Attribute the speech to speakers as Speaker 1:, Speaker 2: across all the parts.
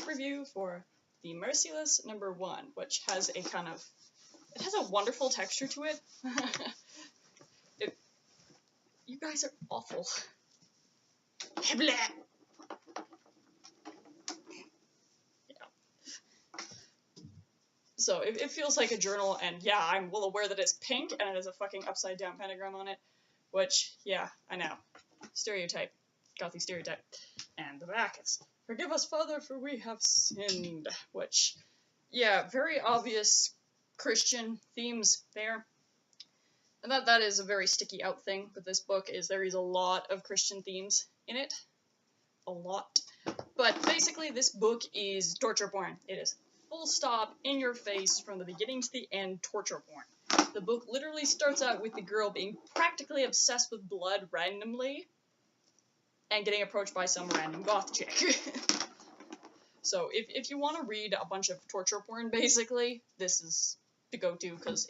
Speaker 1: review for the Merciless #1, which has a kind of, it has a wonderful texture to it. You guys are awful. Yeah. So it feels like a journal, and yeah, I'm well aware that it's pink and it has a fucking upside down pentagram on it, which, yeah, I know. Stereotype. Gothy stereotype. And the back is, "Forgive us, Father, for we have sinned," which, yeah, very obvious Christian themes there. And that is a very sticky out thing with this book, is there is a lot of Christian themes in it. A lot. But basically, this book is torture porn. It is full stop, in your face, from the beginning to the end, torture porn. The book literally starts out with the girl being practically obsessed with blood randomly, and getting approached by some random goth chick. So if you want to read a bunch of torture porn, basically, this is the go-to, because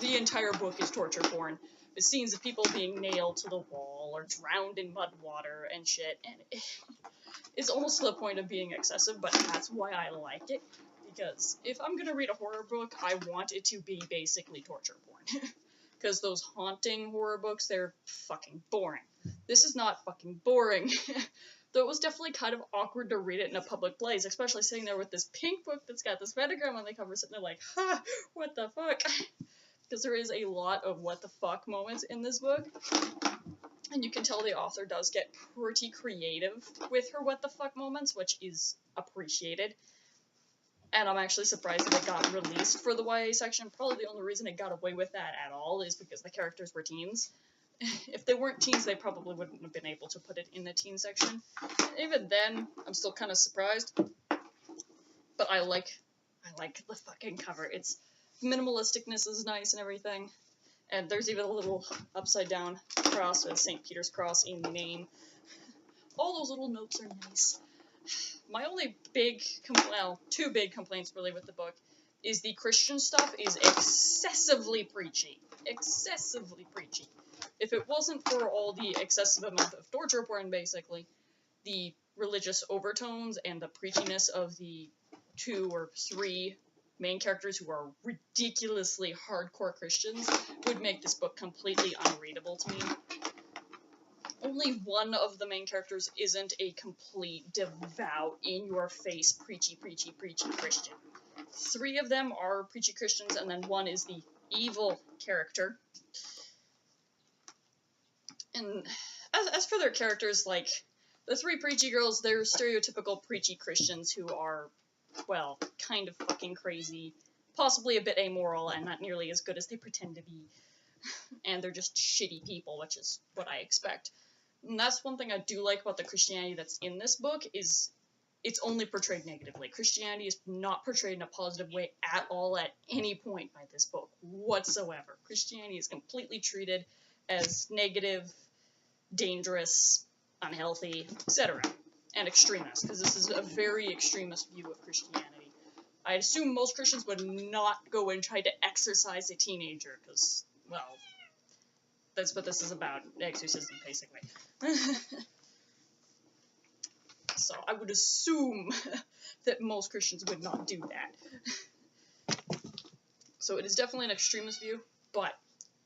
Speaker 1: the entire book is torture porn. With scenes of people being nailed to the wall, or drowned in mud water and shit, and it's almost to the point of being excessive, but that's why I like it, because if I'm gonna read a horror book, I want it to be basically torture porn. Because those haunting horror books, they're fucking boring. This is not fucking boring. Though it was definitely kind of awkward to read it in a public place, especially sitting there with this pink book that's got this pentagram on the cover, sitting there like, ha, what the fuck? Because there is a lot of what the fuck moments in this book. And you can tell the author does get pretty creative with her what the fuck moments, which is appreciated. And I'm actually surprised that it got released for the YA section. Probably the only reason it got away with that at all is because the characters were teens. If they weren't teens, they probably wouldn't have been able to put it in the teen section. Even then, I'm still kind of surprised. But I like the fucking cover. Its minimalisticness is nice and everything. And there's even a little upside down cross with St. Peter's cross in the name. All those little notes are nice. My only two big complaints really with the book is the Christian stuff is excessively preachy. Excessively preachy. If it wasn't for all the excessive amount of torture porn, basically, the religious overtones and the preachiness of the 2 or 3 main characters who are ridiculously hardcore Christians would make this book completely unreadable to me. Only one of the main characters isn't a complete, devout, in-your-face, preachy Christian. 3 of them are preachy Christians, and then 1 is the evil character. And as for their characters, like, the 3 preachy girls, they're stereotypical preachy Christians who are, well, kind of fucking crazy, possibly a bit amoral, and not nearly as good as they pretend to be. And they're just shitty people, which is what I expect. And that's one thing I do like about the Christianity that's in this book, is it's only portrayed negatively. Christianity is not portrayed in a positive way at all at any point by this book, whatsoever. Christianity is completely treated as negative, dangerous, unhealthy, etc. And extremist, because this is a very extremist view of Christianity. I assume most Christians would not go and try to exorcise a teenager, because, well, that's what this is about, exorcism, basically. So I would assume that most Christians would not do that. So it is definitely an extremist view, but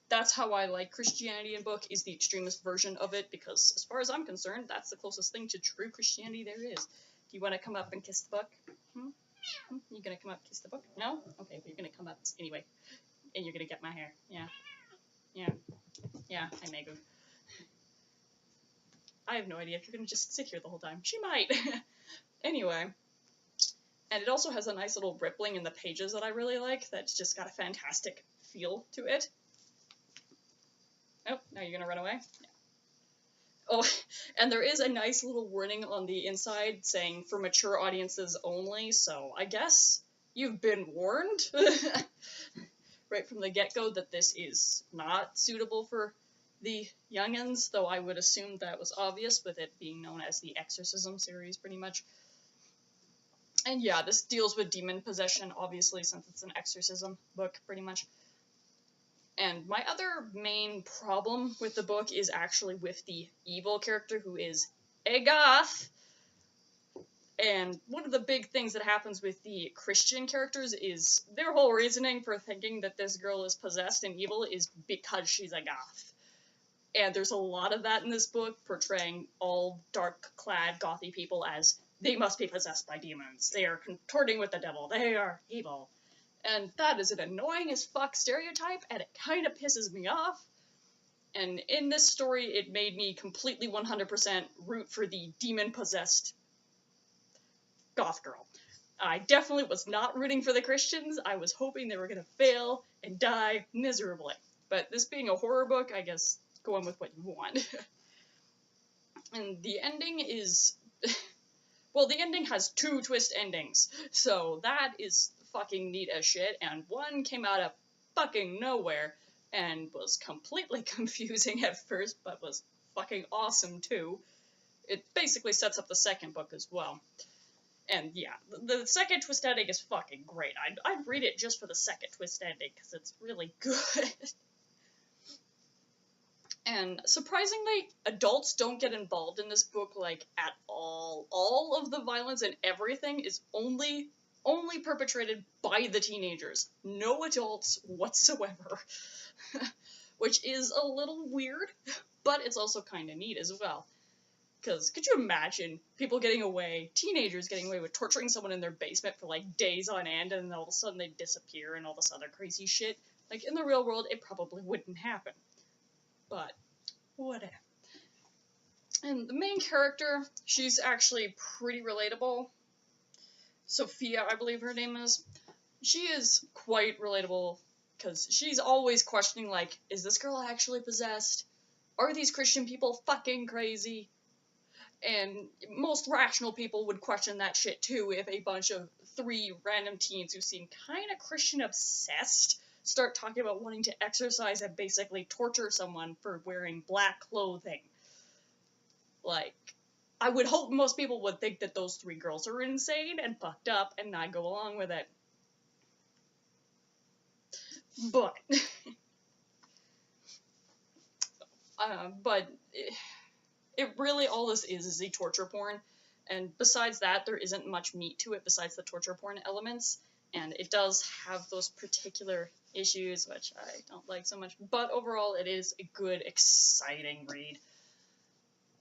Speaker 1: that's how I like Christianity in book, is the extremist version of it, because as far as I'm concerned, that's the closest thing to true Christianity there is. Do you want to come up and kiss the book? You gonna come up and kiss the book? No? Okay, but you're gonna come up anyway. And you're gonna get my hair. Yeah. Hi, Megan. I have no idea if you're gonna just sit here the whole time. She might. Anyway. And it also has a nice little rippling in the pages that I really like, that's just got a fantastic feel to it. Oh, now you're gonna run away? Yeah. Oh, and there is a nice little warning on the inside saying, for mature audiences only, so I guess you've been warned right from the get-go that this is not suitable for the youngins, though I would assume that was obvious with it being known as the Exorcism series, pretty much. And yeah, this deals with demon possession, obviously, since it's an exorcism book, pretty much. And my other main problem with the book is actually with the evil character, who is a goth. And one of the big things that happens with the Christian characters is their whole reasoning for thinking that this girl is possessed and evil is because she's a goth. And there's a lot of that in this book, portraying all dark-clad gothy people as they must be possessed by demons. They are contorting with the devil. They are evil. And that is an annoying as fuck stereotype, and it kind of pisses me off. And in this story, it made me completely 100% root for the demon-possessed goth girl. I definitely was not rooting for the Christians. I was hoping they were going to fail and die miserably. But this being a horror book, I guess go on with what you want. And the ending is... well, the ending has 2 twist endings, so that is fucking neat as shit, and one came out of fucking nowhere, and was completely confusing at first, but was fucking awesome too. It basically sets up the second book as well. And yeah, the second twist ending is fucking great. I'd read it just for the second twist ending, because it's really good. And surprisingly, adults don't get involved in this book, like, at all. All of the violence and everything is only perpetrated by the teenagers. No adults whatsoever. Which is a little weird, but it's also kind of neat as well. Because could you imagine people getting away, teenagers getting away with torturing someone in their basement for, like, days on end, and then all of a sudden they disappear and all this other crazy shit? Like, in the real world, it probably wouldn't happen. But, whatever. And the main character, she's actually pretty relatable. Sophia, I believe her name is. She is quite relatable, because she's always questioning, like, is this girl actually possessed? Are these Christian people fucking crazy? And most rational people would question that shit too if a bunch of 3 random teens who seem kind of Christian-obsessed start talking about wanting to exercise and basically torture someone for wearing black clothing. Like, I would hope most people would think that those 3 girls are insane and fucked up and not go along with it. But... it really, all this is a torture porn. And besides that, there isn't much meat to it besides the torture porn elements. And it does have those particular issues, which I don't like so much. But overall, it is a good, exciting read.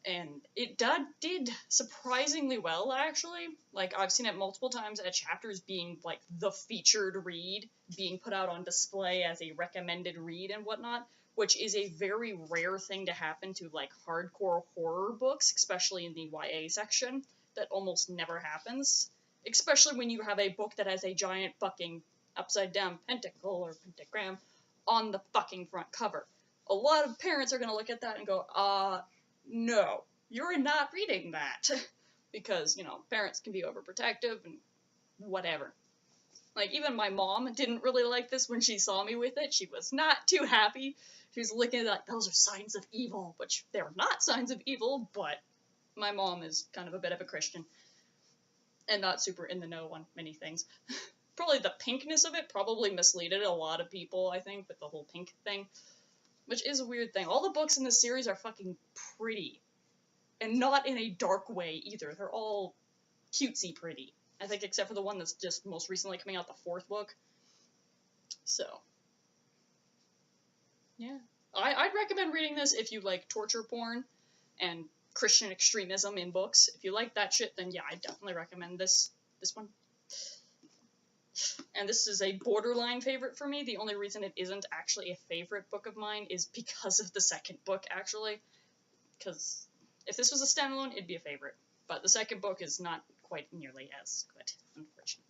Speaker 1: And it did surprisingly well, actually. Like, I've seen it multiple times at chapters being, like, the featured read, being put out on display as a recommended read and whatnot, which is a very rare thing to happen to, like, hardcore horror books, especially in the YA section. That almost never happens. Especially when you have a book that has a giant fucking upside-down pentacle or pentagram on the fucking front cover. A lot of parents are going to look at that and go, no, you're not reading that. Because, you know, parents can be overprotective and whatever. Like, even my mom didn't really like this when she saw me with it. She was not too happy. She was looking at it like, those are signs of evil, which they're not signs of evil, but my mom is kind of a bit of a Christian. And not super in the know on many things. Probably the pinkness of it probably misleaded a lot of people, I think, with the whole pink thing. Which is a weird thing. All the books in this series are fucking pretty. And not in a dark way, either. They're all cutesy pretty. I think except for the one that's just most recently coming out, the 4th book. So. Yeah. I'd recommend reading this if you like torture porn and Christian extremism in books. If you like that shit, then yeah, I definitely recommend this one. And this is a borderline favorite for me. The only reason it isn't actually a favorite book of mine is because of the second book, actually. Because if this was a standalone, it'd be a favorite. But the second book is not quite nearly as good, unfortunately.